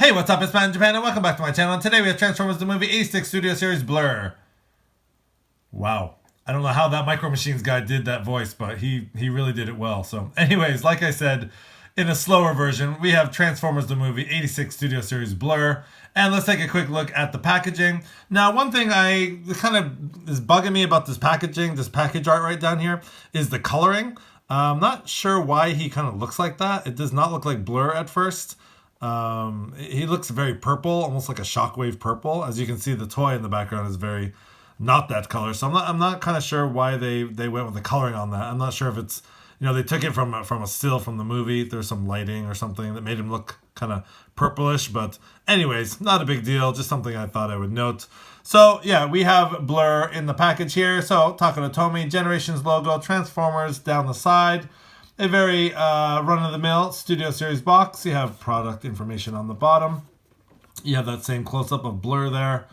Hey, what's up? It's Matt in Japan, and welcome back to my channel. Today we have Transformers the movie 86 Studio Series Blurr. Wow. I don't know how that Micro Machines guy did that voice, but he really did it well. So anyways, like I said, in a slower version, we have Transformers the movie 86 Studio Series Blurr. And let's take a quick look at the packaging. Now, one thing kind of is bugging me about this packaging, this package art right down here, is the coloring. I'm not sure why he kind of looks like that. It does not look like Blurr at first. He looks very purple, almost like a shockwave purple. As you can see, the toy in the background is very not that color. So I'm not kind of sure why they went with the coloring on that. I'm not sure if it's, they took it from a still from the movie. There's some lighting or something that made him look kind of purplish. But anyways, not a big deal. Just something I thought I would note. So yeah, we have Blurr in the package here. So Takara Tomy, Generations logo, Transformers down the side. A very run-of-the-mill Studio Series box. You have product information on the bottom. You have that same close-up of Blurr there.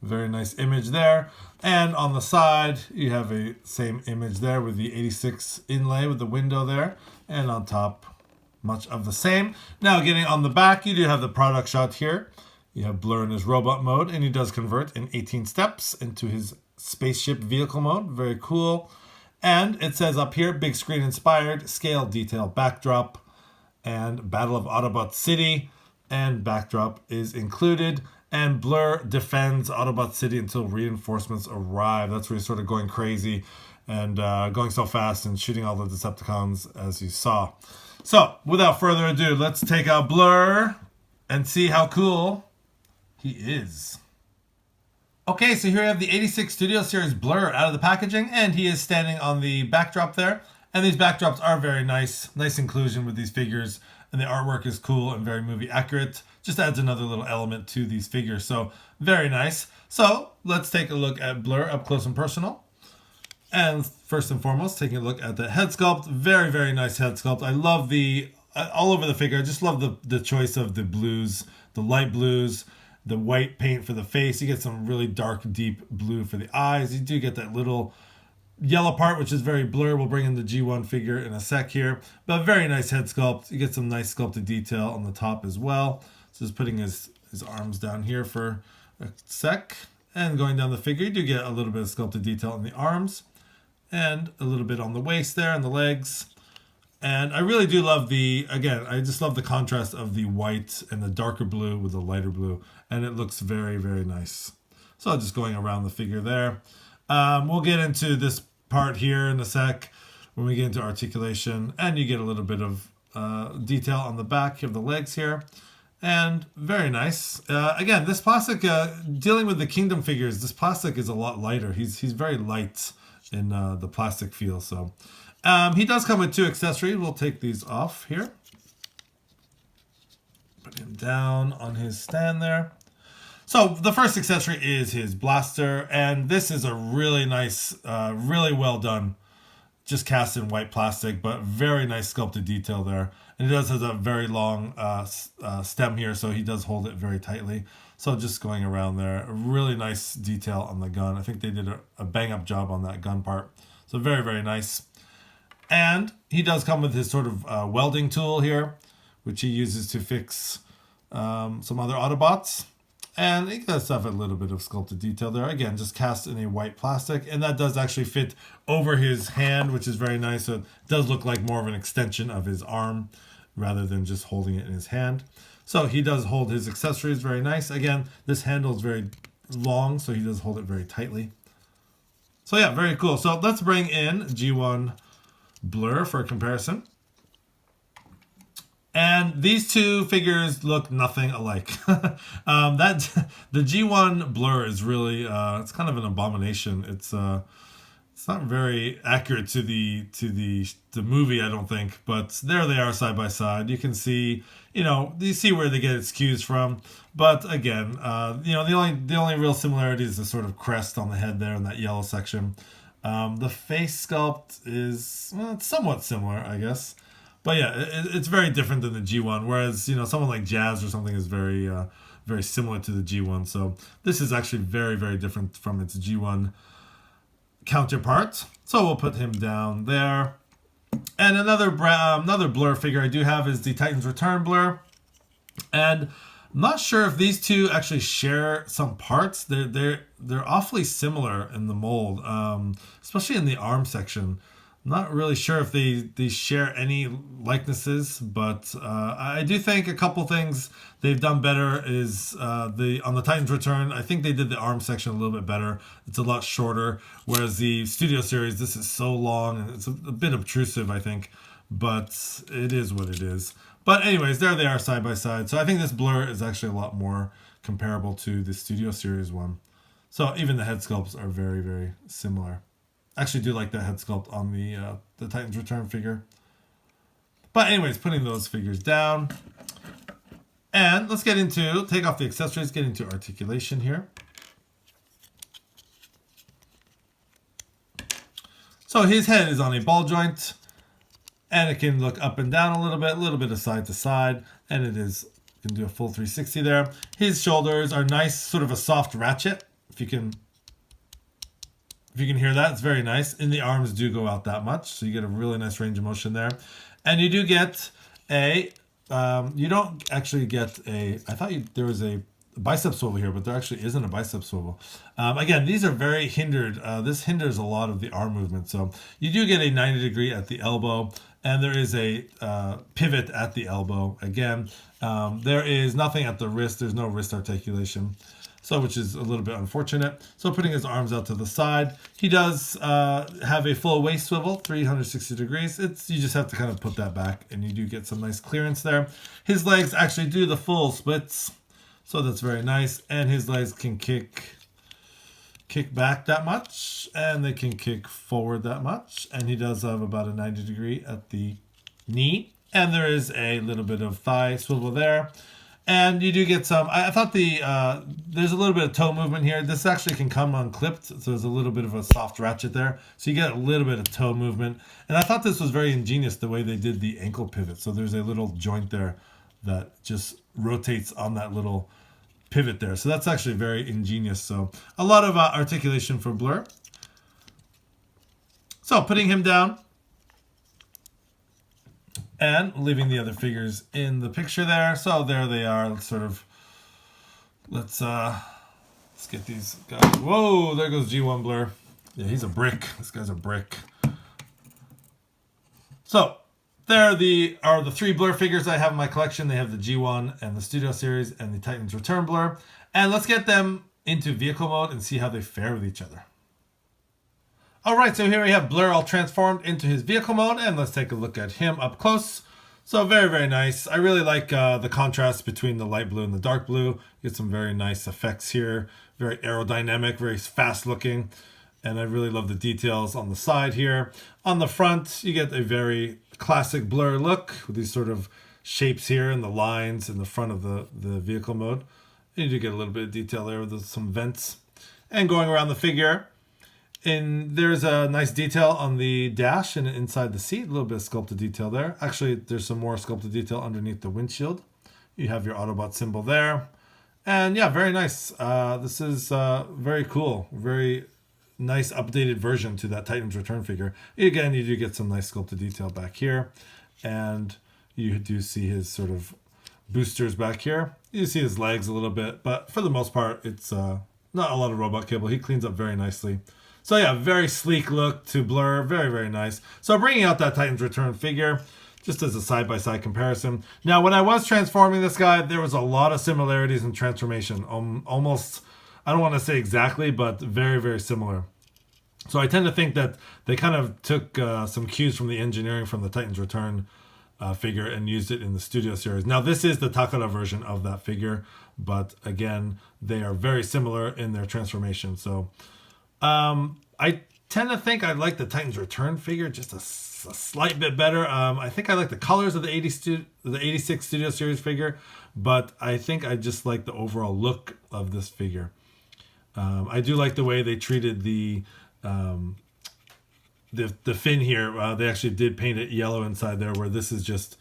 Very nice image there. And on the side, you have a same image there with the 86 inlay with the window there. And on top, much of the same. Now, getting on the back, you do have the product shot here. You have Blurr in his robot mode, and he does convert in 18 steps into his spaceship vehicle mode. Very cool. And it says up here, big screen inspired, scale detail backdrop, and Battle of Autobot City, and backdrop is included. And Blurr defends Autobot City until reinforcements arrive. That's where he's sort of going crazy and going so fast and shooting all the Decepticons as you saw. So, without further ado, let's take out Blurr and see how cool he is. Okay, so here we have the 86 Studio Series Blurr out of the packaging, and he is standing on the backdrop there. And these backdrops are very nice. Nice inclusion with these figures, and the artwork is cool and very movie accurate. Just adds another little element to these figures, so very nice. So let's take a look at Blurr up close and personal. And first and foremost, taking a look at the head sculpt. Very, very nice head sculpt. I love all over the figure, I just love the choice of the blues, the light blues, the white paint for the face. You get some really dark, deep blue for the eyes. You do get that little yellow part, which is very Blurr. We'll bring in the G1 figure in a sec here. But very nice head sculpt. You get some nice sculpted detail on the top as well. So just putting his arms down here for a sec. And going down the figure, you do get a little bit of sculpted detail on the arms. And a little bit on the waist there and the legs. And I really do love I just love the contrast of the white and the darker blue with the lighter blue. And it looks very, very nice. So just going around the figure there. We'll get into this part here in a sec when we get into articulation. And you get a little bit of detail on the back of the legs here. And very nice. Again, this plastic, dealing with the Kingdom figures, this plastic is a lot lighter. He's very light in the plastic feel, so... he does come with two accessories. We'll take these off here. Put him down on his stand there. So the first accessory is his blaster, and this is a really nice, really well done, just cast in white plastic, but very nice sculpted detail there. And it does have a very long stem here, so he does hold it very tightly. So just going around there, a really nice detail on the gun. I think they did a bang-up job on that gun part. So very, very nice. And he does come with his sort of welding tool here, which he uses to fix some other Autobots. And he does have a little bit of sculpted detail there. Again, just cast in a white plastic. And that does actually fit over his hand, which is very nice. So it does look like more of an extension of his arm rather than just holding it in his hand. So he does hold his accessories very nice. Again, this handle is very long, so he does hold it very tightly. So yeah, very cool. So let's bring in G1 Blurr for a comparison. And these two figures look nothing alike. The G1 Blurr is really it's kind of an abomination. It's not very accurate to the movie, I don't think, but there they are side by side. You can see, you see where they get its cues from. But again, the only real similarity is the sort of crest on the head there in that yellow section. The face sculpt is, well, it's somewhat similar, I guess. But yeah, it's very different than the G1, whereas, someone like Jazz or something is very very similar to the G1. So this is actually very, very different from its G1 counterpart. So we'll put him down there. And another Blurr figure I do have is the Titans Return Blurr. And I'm not sure if these two actually share some parts. They're awfully similar in the mold, especially in the arm section. Not really sure if they share any likenesses, but I do think a couple things they've done better is the on the Titans Return. I think they did the arm section a little bit better. It's a lot shorter, whereas the Studio Series, this is so long and it's a bit obtrusive, I think, but it is what it is. But anyways, there they are side by side. So I think this Blurr is actually a lot more comparable to the Studio Series one. So even the head sculpts are very, very similar. Actually do like that head sculpt on the Titans Return figure. But anyways, putting those figures down. And let's get into, take off the accessories, get into articulation here. So his head is on a ball joint. And it can look up and down a little bit of side to side. And it is, can do a full 360 there. His shoulders are nice, sort of a soft ratchet. If you can hear that, it's very nice. And the arms do go out that much, so you get a really nice range of motion there. And you do get a, you don't actually get a, I thought there was a bicep swivel here, but there actually isn't a bicep swivel. Again, these are very hindered. This hinders a lot of the arm movement. So you do get a 90-degree at the elbow, and there is a pivot at the elbow. Again, there is nothing at the wrist. There's no wrist articulation. So, which is a little bit unfortunate. So putting his arms out to the side, he does have a full waist swivel, 360 degrees. You just have to kind of put that back, and you do get some nice clearance there. His legs actually do the full splits, so that's very nice. And his legs can kick back that much, and they can kick forward that much. And he does have about a 90-degree at the knee, and there is a little bit of thigh swivel there. And you do get some, I thought there's a little bit of toe movement here. This actually can come unclipped, so there's a little bit of a soft ratchet there. So you get a little bit of toe movement. And I thought this was very ingenious, the way they did the ankle pivot. So there's a little joint there that just rotates on that little pivot there. So that's actually very ingenious. So a lot of articulation for Blurr. So putting him down. And leaving the other figures in the picture there. So there they are. Let's get these guys. Whoa, there goes G1 Blurr. Yeah, he's a brick. This guy's a brick. So there are the three Blurr figures I have in my collection. They have the G1 and the Studio Series and the Titans Return Blurr. And let's get them into vehicle mode and see how they fare with each other. Alright, so here we have Blurr all transformed into his vehicle mode, and let's take a look at him up close. So very, very nice. I really like the contrast between the light blue and the dark blue. You get some very nice effects here. Very aerodynamic, very fast looking. And I really love the details on the side here. On the front, you get a very classic Blurr look with these sort of shapes here and the lines in the front of the vehicle mode. And you do get a little bit of detail there with some vents. And going around the figure, and there's a nice detail on the dash and inside the seat. A little bit of sculpted detail there. Actually, there's some more sculpted detail underneath the windshield. You have your Autobot symbol there. And yeah, very nice. This is very cool. Very nice updated version to that Titans Return figure. Again, you do get some nice sculpted detail back here. And you do see his sort of boosters back here. You see his legs a little bit. But for the most part, it's not a lot of robot cable. He cleans up very nicely. So yeah, very sleek look to Blurr. Very, very nice. So bringing out that Titans Return figure, just as a side-by-side comparison. Now, when I was transforming this guy, there was a lot of similarities in transformation. Almost, I don't want to say exactly, but very, very similar. So I tend to think that they kind of took some cues from the engineering from the Titans Return figure and used it in the Studio Series. Now, this is the Takara version of that figure, but again, they are very similar in their transformation. So I tend to think I like the Titans Return figure just a slight bit better. I think I like the colors of the 86 Studio Series figure, but I think I just like the overall look of this figure. I do like the way they treated the fin here. They actually did paint it yellow inside there, where this is just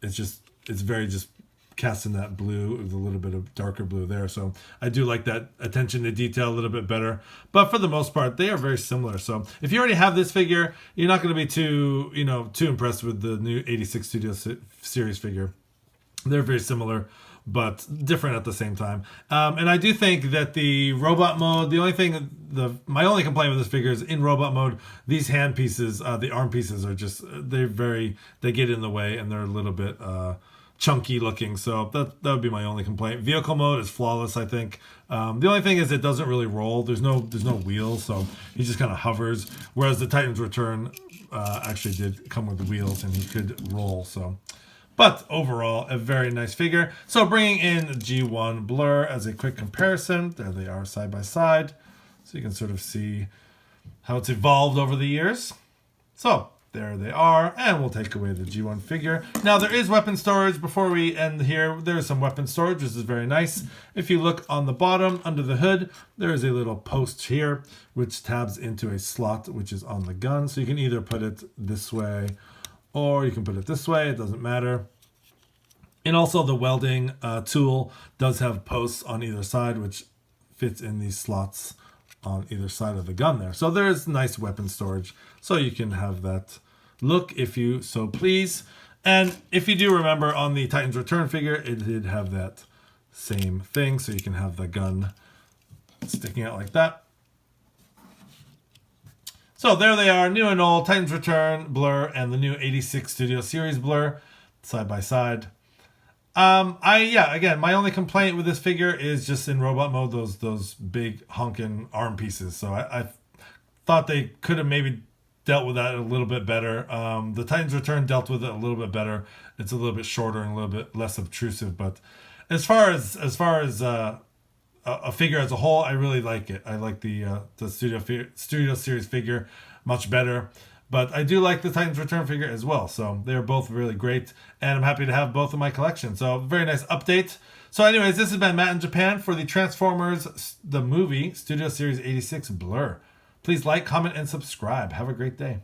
it's very just cast in that blue with a little bit of darker blue there. So I do like that attention to detail a little bit better. But for the most part, they are very similar. So if you already have this figure, you're not going to be too impressed with the new 86 Studio Series figure. They're very similar. but different at the same time. And I do think that the robot mode, my only complaint with this figure is in robot mode, these hand pieces, the arm pieces are just, they get in the way and they're a little bit chunky looking. So that would be my only complaint. Vehicle mode is flawless, I think. The only thing is it doesn't really roll. There's no wheels, so he just kind of hovers. Whereas the Titans Return actually did come with the wheels and he could roll. So, but overall, a very nice figure. So bringing in G1 Blurr as a quick comparison. There they are side by side, so you can sort of see how it's evolved over the years. So there they are, and we'll take away the G1 figure. Now there is weapon storage. Before we end here, there is some weapon storage, which is very nice. If you look on the bottom, under the hood, there is a little post here, which tabs into a slot, which is on the gun. So you can either put it this way, or you can put it this way, it doesn't matter. And also the welding tool does have posts on either side, which fits in these slots on either side of the gun there. So there's nice weapon storage. So you can have that look if you so please. And if you do remember on the Titans Return figure, it did have that same thing. So you can have the gun sticking out like that. So there they are, new and old Titans Return Blurr and the new 86 Studio Series Blurr side by side. Again, my only complaint with this figure is just in robot mode, those big honking arm pieces. So I thought they could have maybe dealt with that a little bit better. The Titans Return dealt with it a little bit better. It's a little bit shorter and a little bit less obtrusive. But as far as a figure as a whole, I really like it. I like the Studio Series figure much better. But I do like the Titans Return figure as well. So they're both really great. And I'm happy to have both in my collection. So very nice update. So anyways, this has been Matt in Japan for the Transformers, the movie, Studio Series 86 Blurr. Please like, comment, and subscribe. Have a great day.